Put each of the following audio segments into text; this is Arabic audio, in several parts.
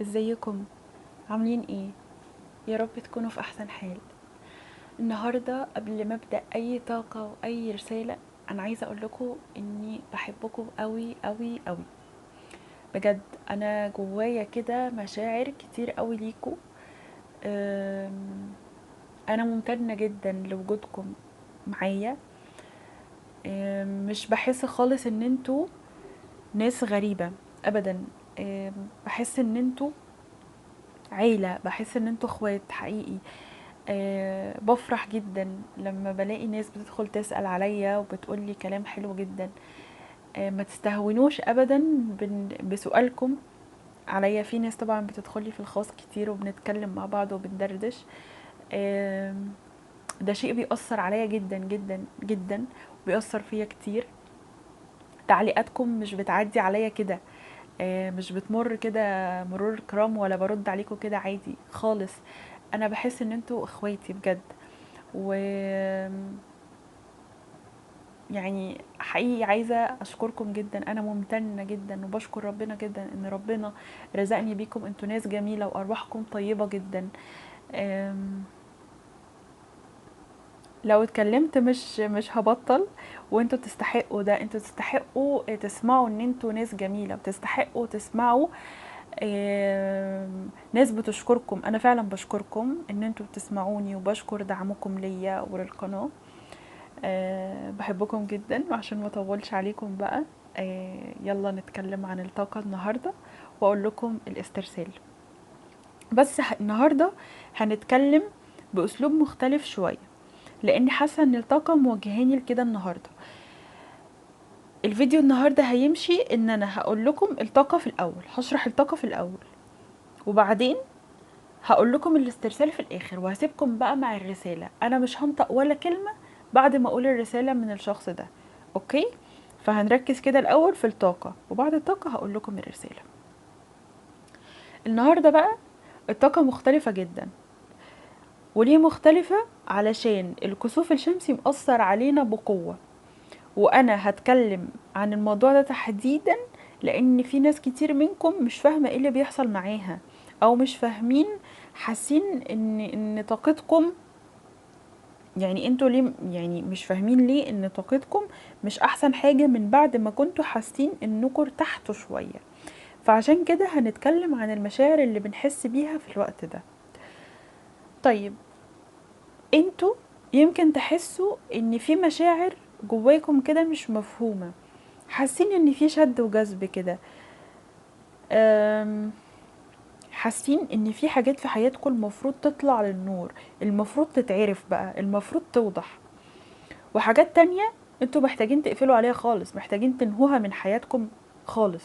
ازيكم؟ عاملين ايه؟ يا رب تكونوا في احسن حال. النهارده قبل ما ابدا اي طاقه واي رساله، انا عايزه اقول لكم اني بحبكم قوي قوي قوي. بجد انا جوايا كده مشاعر كتير قوي ليكم. أم، انا ممتنه جدا لوجودكم معايا. مش بحس خالص ان انتوا ناس غريبه ابدا. بحس ان انتوا عيله، بحس ان انتوا اخوات حقيقي. بفرح جدا لما بلاقي ناس بتدخل تسأل عليا وبتقول لي كلام حلو جدا. ما تستهونوش ابدا بسؤالكم عليا. في ناس طبعا بتدخلي في الخاص كتير وبنتكلم مع بعض وبندردش. ده شيء بيأثر عليا جدا جدا جدا، وبيأثر فيا كتير. تعليقاتكم مش بتعدي عليا كده، مش بتمر كده مرور الكرام، ولا برد عليكم كده عادي خالص. انا بحس ان انتوا اخواتي بجد. و يعني حقيقي عايزة أشكركم جدا. أنا ممتنة جدا وبشكر ربنا جدا إن ربنا رزقني بيكم. انتوا ناس جميلة وأرواحكم طيبة جدا. أم، لو اتكلمت مش هبطل. وانتوا تستحقوا ده، انتوا تستحقوا تسمعوا ان انتوا ناس جميلة، وتستحقوا تسمعوا ناس بتشكركم. انا فعلا بشكركم ان انتوا بتسمعوني، وبشكر دعمكم ليا وللقناة. بحبكم جدا، وعشان ما اطولش عليكم بقى، يلا نتكلم عن الطاقة النهاردة واقول لكم الاسترسال. بس النهاردة هنتكلم باسلوب مختلف شوية، لاني حاسة ان الطاقة موجهاني لكده النهاردة. الفيديو النهاردة هيمشي ان انا هقول لكم الطاقة في الاول، هشرح الطاقة في الاول، وبعدين هقول لكم الاسترسال في الاخر، وهسيبكم بقى مع الرسالة. انا مش هنطق ولا كلمة بعد ما اقول الرسالة من الشخص ده. اوكي؟ فهنركز كده الاول في الطاقة، وبعد الطاقة هقول لكم الرسالة. النهاردة بقى الطاقة مختلفة جدا. وليه مختلفة؟ علشان الكسوف الشمسي مأثر علينا بقوة. وانا هتكلم عن الموضوع ده تحديدا لان في ناس كتير منكم مش فاهمة ايه اللي بيحصل معاها، او مش فاهمين، حاسين ان طاقتكم، يعني انتوا ليه يعني مش فاهمين ليه ان طاقتكم مش احسن حاجة من بعد ما كنتوا حاسين انكم ارتحتوا شوية. فعشان كده هنتكلم عن المشاعر اللي بنحس بيها في الوقت ده. طيب، انتوا يمكن تحسوا ان في مشاعر جواكم كده مش مفهومة، حاسين ان في شد وجذب كده. أم، حاسين ان في حاجات في حياتكم المفروض تطلع للنور، المفروض تتعرف بقى، المفروض توضح. وحاجات تانية انتوا محتاجين تقفلوا عليها خالص، محتاجين تنهوها من حياتكم خالص.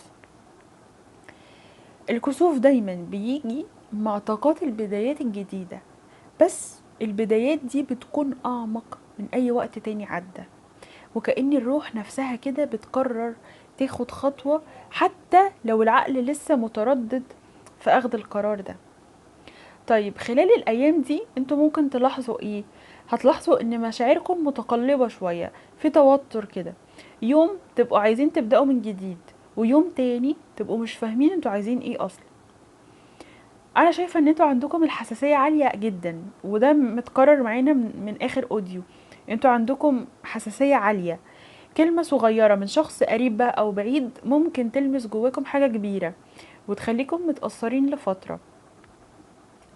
الكسوف دايما بيجي مع طاقات البدايات الجديدة، بس البدايات دي بتكون أعمق من أي وقت تاني عدى، وكأن الروح نفسها كده بتقرر تاخد خطوة، حتى لو العقل لسه متردد في أخذ القرار ده. طيب، خلال الأيام دي انتوا ممكن تلاحظوا ايه؟ هتلاحظوا ان مشاعركم متقلبة شوية، في توتر كده. يوم تبقوا عايزين تبدأوا من جديد، ويوم تاني تبقوا مش فاهمين انتوا عايزين ايه اصلا. انا شايفة ان انتوا عندكم الحساسية عالية جدا، وده متكرر معانا من اخر اوديو. انتوا عندكم حساسية عالية. كلمة صغيرة من شخص قريب بقى او بعيد ممكن تلمس جواكم حاجة كبيرة، وتخليكم متأثرين لفترة.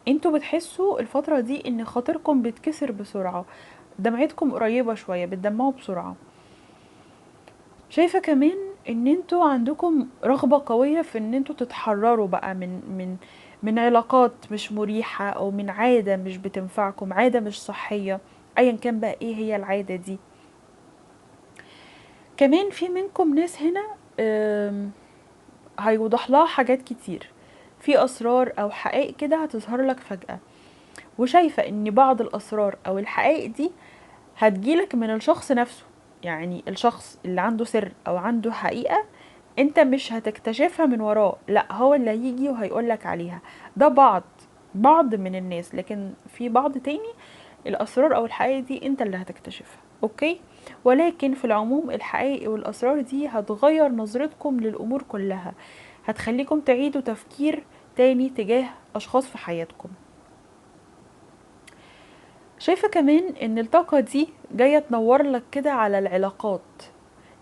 انتوا بتحسوا الفترة دي ان خاطركم بيتكسر بسرعة، دمعتكم قريبة شوية، بتدمعوا بسرعة. شايفة كمان ان انتوا عندكم رغبة قوية في ان انتوا تتحرروا بقى من علاقات مش مريحة، او من عادة مش بتنفعكم، عادة مش صحية، ايا كان بقى ايه هي العادة دي. كمان في منكم ناس هنا هيوضح لها حاجات كتير، في اسرار او حقائق كده هتظهر لك فجأة. وشايفة ان بعض الاسرار او الحقائق دي هتجيلك من الشخص نفسه. يعني الشخص اللي عنده سر او عنده حقيقة، انت مش هتكتشفها من وراه، لا هو اللي هيجي وهيقولك عليها. ده بعض من الناس، لكن في بعض تاني الاسرار او الحقائق دي انت اللي هتكتشفها. اوكي؟ ولكن في العموم الحقائق والاسرار دي هتغير نظرتكم للامور كلها، هتخليكم تعيدوا تفكير تاني تجاه اشخاص في حياتكم. شايفة كمان ان الطاقة دي جاية تنور لك كده على العلاقات.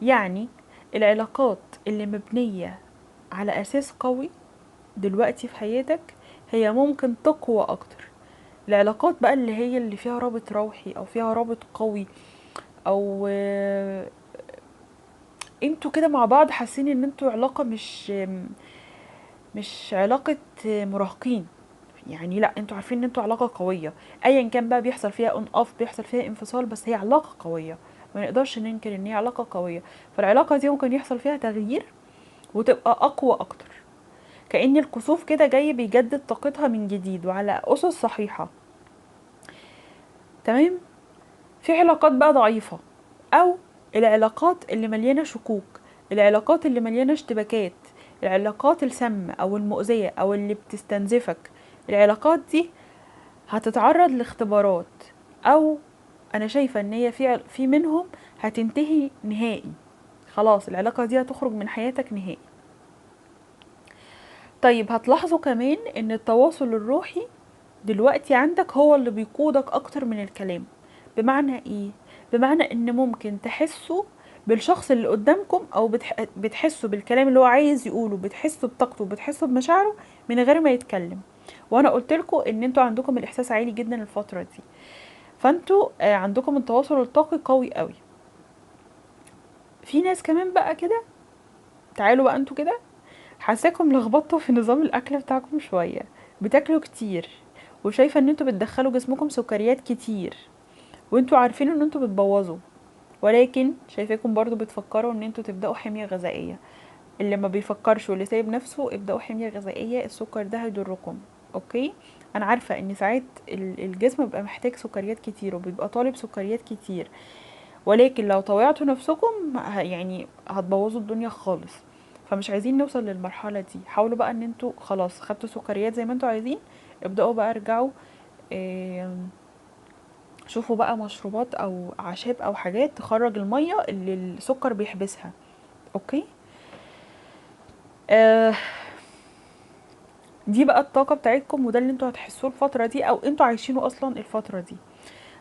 يعني العلاقات اللي مبنية على اساس قوي دلوقتي في حياتك هي ممكن تقوى اكتر. العلاقات بقى اللي هي اللي فيها رابط روحي او فيها رابط قوي، او انتوا كده مع بعض حاسين ان انتوا علاقة مش علاقة مراهقين. يعني لا، انتوا عارفين ان انتوا علاقة قوية، ايا كان بقى بيحصل فيها اون اوف، بيحصل فيها انفصال، بس هي علاقة قوية. ما نقدرش ننكر ان هي علاقة قوية. فالعلاقة دي ممكن يحصل فيها تغيير وتبقى اقوى اكتر، كأن الكسوف كده جاي بيجدد طاقتها من جديد وعلى اسس صحيحة. تمام. في علاقات بقى ضعيفة، او العلاقات اللي مليانة شكوك، العلاقات اللي مليانة اشتباكات، العلاقات السامة او المؤذية او اللي بتستنزفك. العلاقات دي هتتعرض لاختبارات، او انا شايفة ان هي في منهم هتنتهي نهائي. خلاص العلاقة دي هتخرج من حياتك نهائي. طيب هتلاحظوا كمان ان التواصل الروحي دلوقتي عندك هو اللي بيقودك اكتر من الكلام. بمعنى ايه؟ بمعنى ان ممكن تحسوا بالشخص اللي قدامكم، او بتحسوا بالكلام اللي هو عايز يقوله، بتحسوا بطاقته، بتحسوا بمشاعره من غير ما يتكلم. وانا قلت لكم ان انتوا عندكم الاحساس عالي جدا الفترة دي، فانتوا عندكم التواصل الطاقي قوي قوي. في ناس كمان بقى كده، تعالوا بقى انتوا كده، حاساكم لخبطتوا في نظام الاكل بتاعكم شوية، بتاكلوا كتير، وشايفة ان انتوا بتدخلوا جسمكم سكريات كتير، وانتوا عارفين ان انتوا بتبوظوا، ولكن شايفاكم برضو بتفكروا ان انتوا تبدأوا حمية غذائية. اللي ما بيفكرش واللي سايب نفسه ابدأوا حمية غذائية، السكر ده هيضركم. اوكي. انا عارفة ان ساعات الجسم بيبقى محتاج سكريات كتير وبيبقى طالب سكريات كتير، ولكن لو طوعتوا نفسكم يعني هتبوظوا الدنيا خالص. فمش عايزين نوصل للمرحلة دي. حاولوا بقى ان انتوا خلاص خدتوا سكريات زي ما انتوا عايزين، ابدأوا بقى ارجعوا شوفوا بقى مشروبات او اعشاب او حاجات تخرج المية اللي السكر بيحبسها. اوكي. آه دي بقى الطاقة بتاعتكم، وده اللي انتوا هتحسوه الفترة دي او انتوا عايشينه اصلا الفترة دي.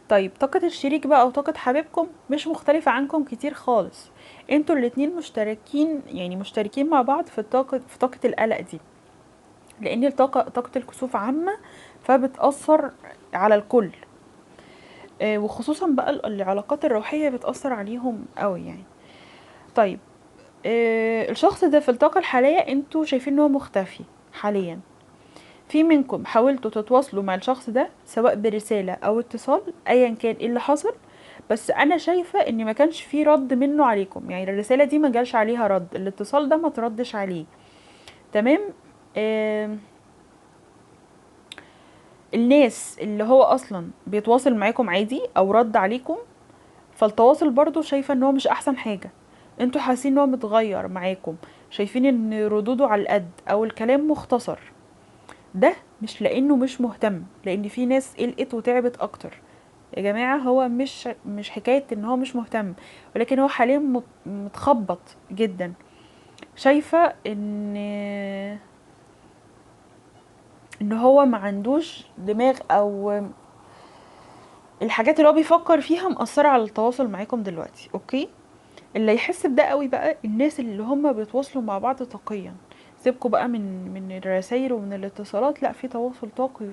طيب طاقة الشريك بقى او طاقة حبيبكم مش مختلفة عنكم كتير خالص. انتوا الاتنين مشتركين، يعني مشتركين مع بعض في طاقة القلق دي، لان طاقة الكسوف عامة فبتأثر على الكل. وخصوصا بقى العلاقات الروحية بتأثر عليهم قوي يعني. طيب الشخص ده في الطاقة الحالية انتوا شايفين ان هو مختفي حاليا. في منكم حاولتوا تتواصلوا مع الشخص ده سواء برسالة او اتصال، ايا كان ايه اللي حصل، بس انا شايفة ان ما كانش فيه رد منه عليكم. يعني الرسالة دي ما جالش عليها رد، الاتصال ده ما تردش عليه. تمام. آه الناس اللي هو اصلا بيتواصل معاكم عادي او رد عليكم، فالتواصل برضو شايفة ان هو مش احسن حاجة. انتوا حاسين ان هو متغير معاكم، شايفين ان ردوده على القد او الكلام مختصر. ده مش لانه مش مهتم، لان في ناس قلقت وتعبت اكتر. يا جماعة هو مش حكاية ان هو مش مهتم، ولكن هو حاليا متخبط جدا. شايفة ان هو ما عندوش دماغ، او الحاجات اللي هو بيفكر فيها مأثرة على التواصل معاكم دلوقتي. اوكي. اللي يحس بده قوي بقى الناس اللي هم بيتواصلوا مع بعض طاقيا. سيبكوا بقى من الرسائل ومن الاتصالات، لا، في تواصل طاقي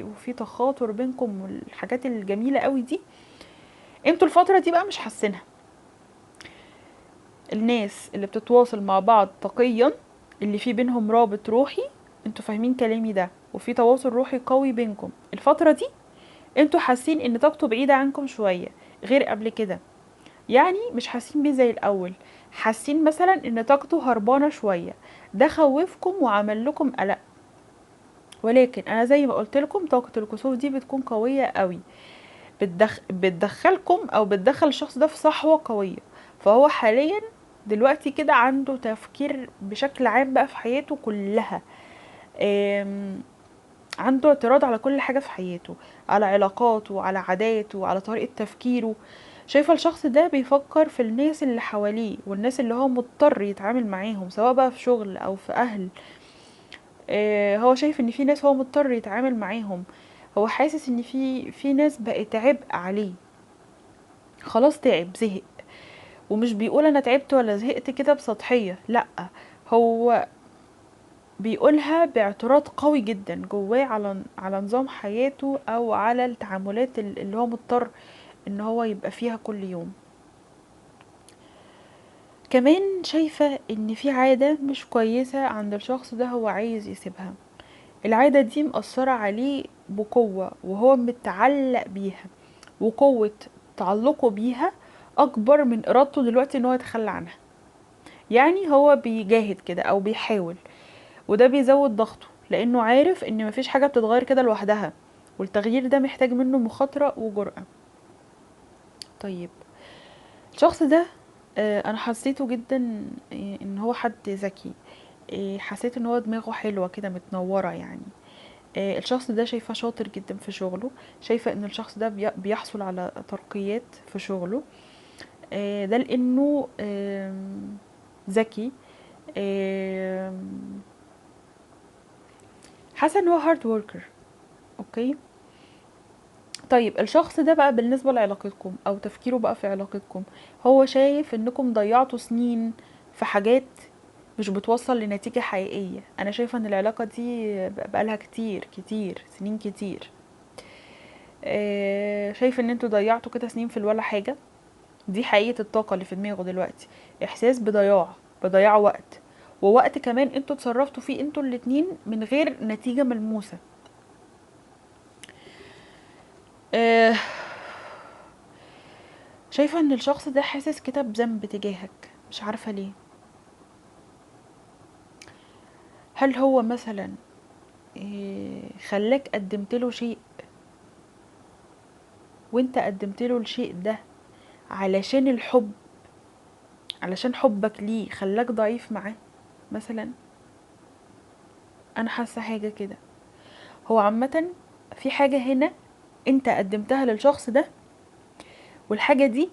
وفي تخاطر بينكم والحاجات الجميلة قوي دي. انتوا الفترة دي بقى مش حاسينها. الناس اللي بتتواصل مع بعض طاقيا، اللي في بينهم رابط روحي، انتوا فاهمين كلامي ده، وفي تواصل روحي قوي بينكم الفترة دي، انتوا حاسين ان طاقته بعيدة عنكم شوية غير قبل كده. يعني مش حاسين بيه زي الاول، حاسين مثلا ان طاقته هربانه شويه. ده خوفكم وعمل لكم قلق، ولكن انا زي ما قلت لكم طاقه الكسوف دي بتكون قويه قوي، بتدخلكم او بتدخل الشخص ده في صحوه قويه. فهو حاليا دلوقتي كده عنده تفكير بشكل عام بقى في حياته كلها. عنده اعتراض على كل حاجة في حياته، على علاقاته، على عاداته، على طريقة تفكيره. شايفة الشخص ده بيفكر في الناس اللي حواليه والناس اللي هو مضطر يتعامل معاهم، سواء بقى في شغل او في اهل. هو شايف ان في ناس هو مضطر يتعامل معاهم. هو حاسس ان في ناس بقت عبء عليه، خلاص تعب زهق. ومش بيقول انا تعبت ولا زهقت كده بسطحية، لا، هو بيقولها باعتراض قوي جدا جواه على نظام حياته او على التعاملات اللي هو مضطر ان هو يبقى فيها كل يوم. كمان شايفة ان في عادة مش كويسة عند الشخص ده هو عايز يسيبها. العادة دي مأثرة عليه بقوة وهو متعلق بيها، وقوة تعلقه بيها أكبر من إرادته دلوقتي إن هو يتخلى عنها. يعني هو بيجاهد كده أو بيحاول، وده بيزود ضغطه لأنه عارف إن مفيش حاجة بتتغير كده لوحدها، والتغيير ده محتاج منه مخاطرة وجرأة. طيب الشخص ده أنا حسيته جدا إن هو حد ذكي. حسيت إن هو دماغه حلوة كده متنورة يعني. الشخص ده شايفاه شاطر جدا في شغله، شايفة ان الشخص ده بيحصل على ترقيات في شغله. ده لانه ذكي. آم، حاسه ان هو هارد وركر. اوكي. طيب الشخص ده بقى بالنسبه لعلاقتكم او تفكيره بقى في علاقتكم، هو شايف انكم ضيعتوا سنين في حاجات مش بتوصل لنتيجة حقيقية. انا شايفة ان العلاقة دي بقالها كتير كتير سنين كتير. شايف ان انتوا ضيعتوا كده سنين في الولا حاجة. دي حقيقة الطاقة اللي في دماغه دلوقتي، احساس بضياع وقت، ووقت كمان انتوا اتصرفتوا فيه انتوا الاتنين من غير نتيجة ملموسة. آه، شايفة ان الشخص ده حاسس كده بذنب تجاهك، مش عارفة ليه. هل هو مثلا خلاك قدمت له شيء، وانت قدمت له الشيء ده علشان الحب، علشان حبك ليه خلاك ضعيف معاه مثلا. انا حاسه حاجه كده. هو عامه في حاجه هنا انت قدمتها للشخص ده، والحاجه دي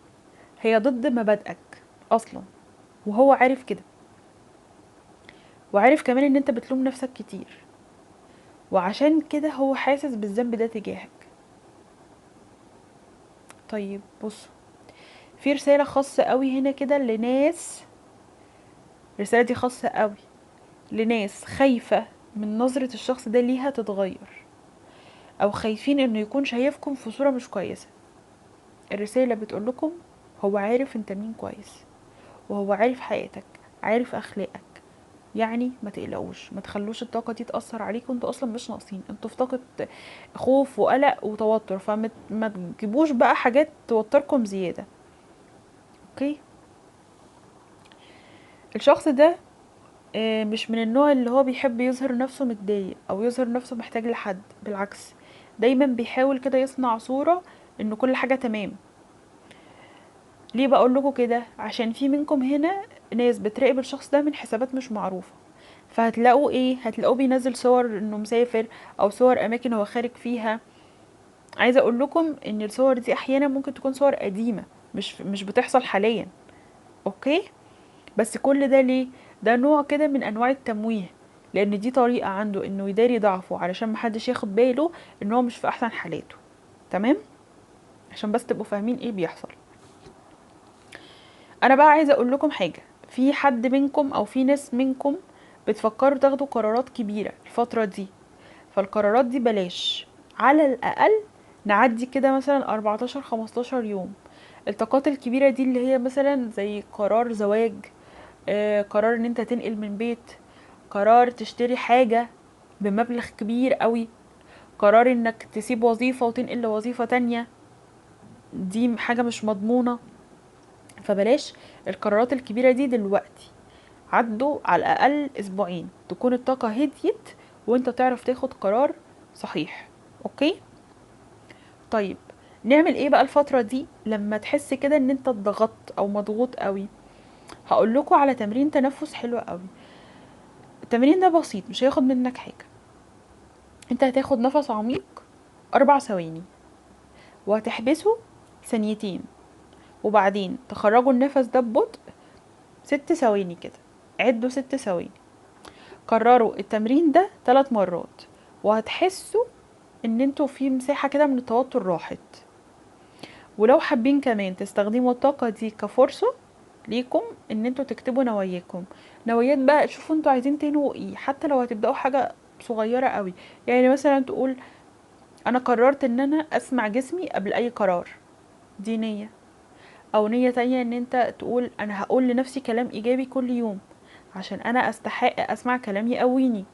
هي ضد مبادئك اصلا، وهو عارف كده، وعارف كمان ان انت بتلوم نفسك كتير، وعشان كده هو حاسس بالذنب ده تجاهك. طيب بص، في رساله خاصه قوي هنا كده لناس. الرساله دي خاصه قوي لناس خايفه من نظره الشخص ده ليها تتغير، او خايفين انه يكون شايفكم في صوره مش كويسه. الرساله بتقول لكم هو عارف انت مين كويس، وهو عارف حياتك، عارف اخلاقك. يعني ما تقلقوش، ما تخلوش الطاقه دي تاثر عليكم. انتوا اصلا مش ناقصين، انتوا في طاقه خوف وقلق وتوتر، ما تجيبوش بقى حاجات توتركم زياده. اوكي. الشخص ده مش من النوع اللي هو بيحب يظهر نفسه متضايق او يظهر نفسه محتاج لحد. بالعكس، دايما بيحاول كده يصنع صوره ان كل حاجه تمام. ليه بقول لكم كده؟ عشان في منكم هنا ناس بتراقب الشخص ده من حسابات مش معروفه، فهتلاقوا ايه، هتلاقوه بينزل صور انه مسافر او صور اماكن هو خارج فيها. عايزه اقول لكم ان الصور دي احيانا ممكن تكون صور قديمه، مش بتحصل حاليا. اوكي. بس كل ده ليه؟ ده نوع كده من انواع التمويه، لان دي طريقه عنده انه يداري ضعفه علشان محدش ياخد باله ان هو مش في احسن حالاته. تمام. عشان بس تبقوا فاهمين ايه بيحصل. انا بقى عايزه اقول لكم حاجه. في حد منكم او في ناس منكم بتفكروا تاخدوا قرارات كبيره الفتره دي، فالقرارات دي بلاش. على الاقل نعدي كده مثلا 14 15 يوم. الطاقات الكبيره دي اللي هي مثلا زي قرار زواج، قرار ان انت تنقل من بيت، قرار تشتري حاجه بمبلغ كبير قوي، قرار انك تسيب وظيفه وتنقل لوظيفه تانية، دي حاجه مش مضمونه. فبلاش القرارات الكبيره دي دلوقتي. عدوا على الاقل اسبوعين تكون الطاقة هديت وانت تعرف تاخد قرار صحيح. اوكي. طيب نعمل ايه بقى الفترة دي لما تحس كده ان انت اتضغطت او مضغوط قوي؟ هقول لكم على تمرين تنفس حلو قوي. التمرين ده بسيط، مش هياخد منك حاجة. انت هتاخد نفس عميق 4 ثواني، وهتحبسه ثانيتين، وبعدين تخرجوا النفس ده ببطء 6 ثواني كده. عدوا 6 ثواني. كرروا التمرين ده 3 مرات، وهتحسوا ان انتوا في مساحة كده من التوتر راحت. ولو حابين كمان تستخدموا الطاقة دي كفرصة ليكم ان انتوا تكتبوا نواياكم. نوايات بقى، شوفوا انتوا عايزين تنووا ايه، حتى لو هتبدأوا حاجة صغيرة قوي. يعني مثلا تقول انا قررت ان انا اسمع جسمي قبل اي قرار، دي نية. او نية تانية ان انت تقول انا هقول لنفسي كلام ايجابي كل يوم عشان انا استحق اسمع كلام يقويني،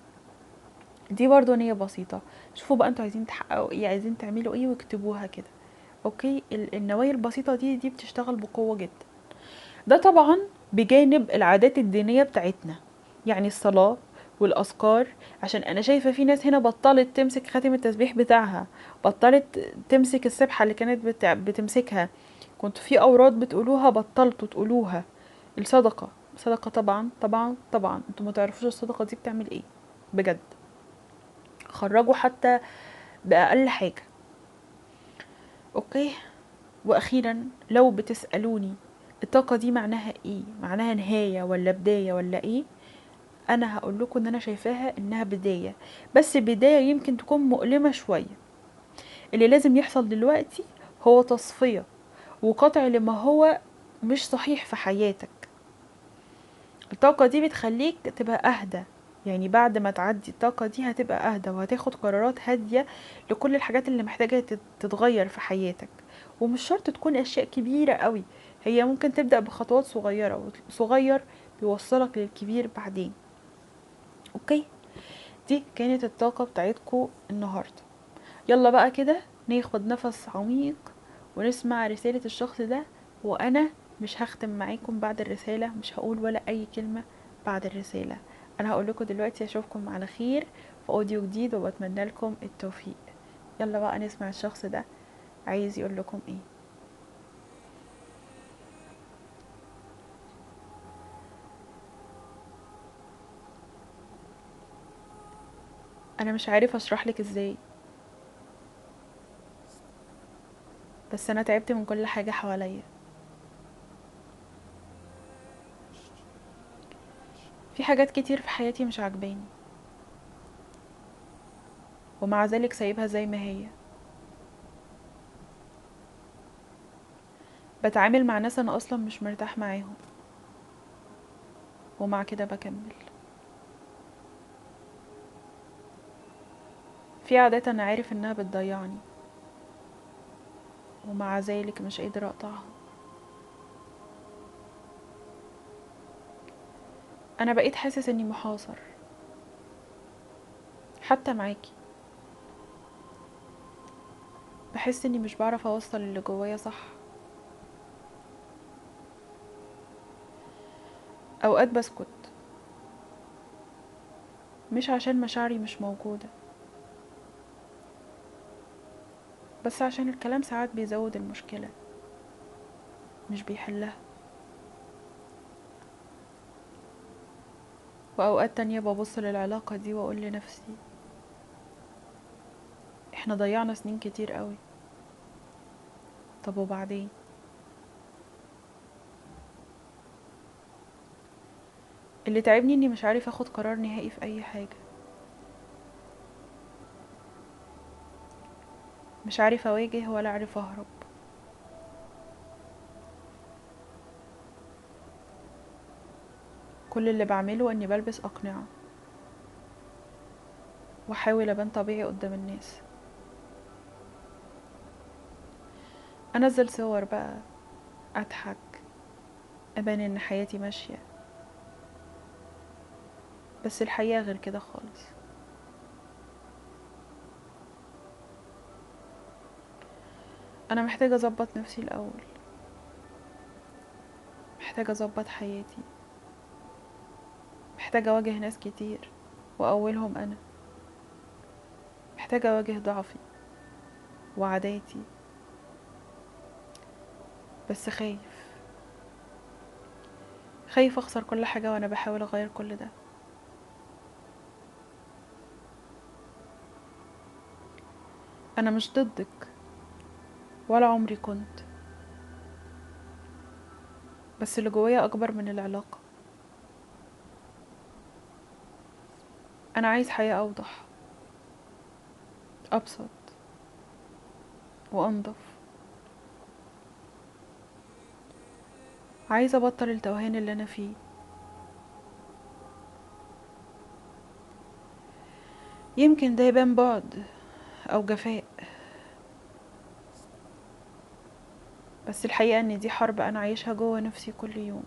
دي برضو نية بسيطة. شوفوا بقى انتوا عايزين تحققوا ايه، عايزين تعملوا ايه، واكتبوها كده. اوكي، النوايا البسيطة دي بتشتغل بقوة جدا. ده طبعا بجانب العادات الدينية بتاعتنا، يعني الصلاة والأذكار. عشان أنا شايفة في ناس هنا بطلت تمسك خاتم التسبيح بتاعها، بطلت تمسك السبحة اللي كانت بتمسكها. كنت في أوراد بتقولوها بطلتوا تقولوها. الصدقة، صدقة طبعا طبعا طبعا، انتوا ما تعرفوش الصدقة دي بتعمل ايه بجد. خرجوا حتى بأقل حاجة. اوكي. واخيرا لو بتسألوني الطاقة دي معناها ايه، معناها نهاية ولا بداية ولا ايه، انا هقول لكم ان انا شايفاها انها بداية. بس بداية يمكن تكون مؤلمة شوية. اللي لازم يحصل دلوقتي هو تصفية وقطع لما هو مش صحيح في حياتك. الطاقة دي بتخليك تبقى اهدى، يعني بعد ما تعدي الطاقة دي هتبقى اهدى وهتاخد قرارات هادية لكل الحاجات اللي محتاجة تتغير في حياتك. ومش شرط تكون اشياء كبيرة قوي، هي ممكن تبدأ بخطوات صغيرة، وصغير بيوصلك للكبير بعدين. اوكي، دي كانت الطاقة بتاعتكو النهاردة. يلا بقى كده ناخد نفس عميق ونسمع رسالة الشخص ده. وانا مش هختم معاكم بعد الرسالة، مش هقول ولا اي كلمة بعد الرسالة. انا هقول لكم دلوقتي اشوفكم على خير في اوديو جديد، وبتمنى لكم التوفيق. يلا بقى نسمع الشخص ده عايز يقول لكم ايه. انا مش عارف اشرح لك ازاي، بس انا تعبت من كل حاجة حواليا. في حاجات كتير في حياتي مش عاجباني، ومع ذلك سايبها زي ما هي. بتعامل مع ناس انا اصلا مش مرتاح معاهم، ومع كده بكمل. في عادات انا عارف انها بتضيعني، ومع ذلك مش قادر اقطعها. انا بقيت حاسس اني محاصر حتى معاكي. بحس اني مش بعرف اوصل اللي جوايا صح. اوقات بسكت، مش عشان مشاعري مش موجودة، بس عشان الكلام ساعات بيزود المشكلة مش بيحلها. واوقات تانية ببص للعلاقة دي واقول لنفسي احنا ضيعنا سنين كتير قوي، طب وبعدين؟ اللي تعبني اني مش عارف اخد قرار نهائي في اي حاجة. مش عارف اواجه ولا عارف اهرب. كل اللي بعمله اني بلبس اقنعة واحاول ابان طبيعي قدام الناس. انزل صور بقى، اضحك، ابان ان حياتي ماشية، بس الحقيقة غير كده خالص. انا محتاجة اظبط نفسي الاول، محتاجة اظبط حياتي، محتاجة اواجه ناس كتير واولهم انا. محتاجة اواجه ضعفي وعاداتي، بس خايف اخسر كل حاجة وانا بحاول اغير كل ده. انا مش ضدك ولا عمري كنت، بس اللي جوايا اكبر من العلاقة. انا عايز حياة اوضح، ابسط، وانضف. عايزة ابطل التوهان اللي انا فيه. يمكن ده يبان بعد او جفاء، بس الحقيقة ان دي حرب انا عايشها جوه نفسي كل يوم.